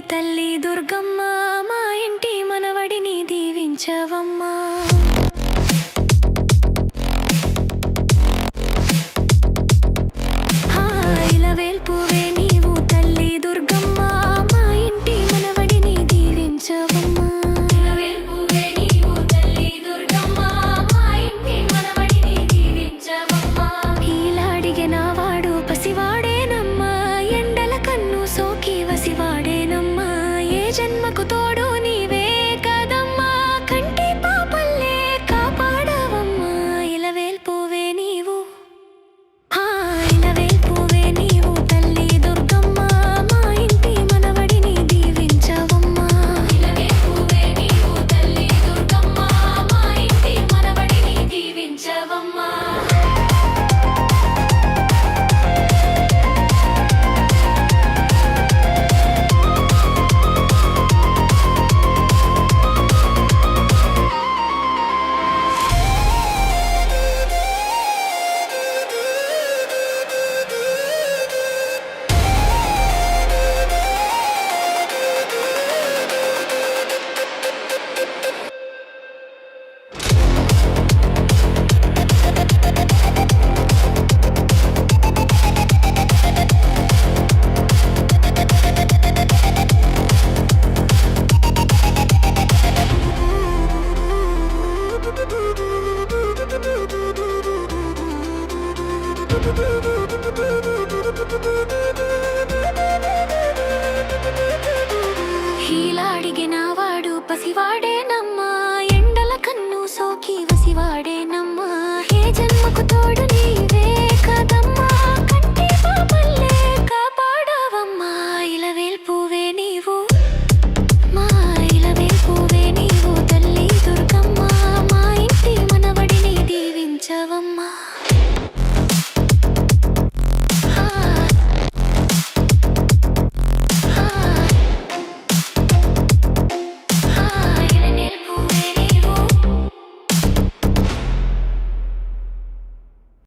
తల్లి దుర్గమ్మ మా ఇంటి మనవడిని దీవించవమ్మా. ఇలవేల్పువే నీవు తల్లి దుర్గమ్మ మా ఇంటి మనవడిని దీవించవమ్మా. ఇలవేల్పువే నీవు తల్లి దుర్గమ్మ మా ఇంటి మనవడిని దీవించవమ్మా. ఈలాడిగెనవాడు పసివాడేనమ్మా, ఎండల కన్ను సోకి వసివాడేనమ్మా. ఏ జన్మకు తోడు నీవే కదమ్మా, కంటి పాపల్లే కాపాడవమ్మా. ఇలవేల్పువే నీవు, ఇలవేల్పువే నీవు తల్లి దుర్గమ్మ మా ఇంటి మనవడిని దీవించవమ్మా. ఇలవేల్పువే నీవు తల్లి దుర్గమ్మ మా ఇంటి మనవడిని దీవించవమ్మా. ఈలాడిగెనవాడు పసివాడే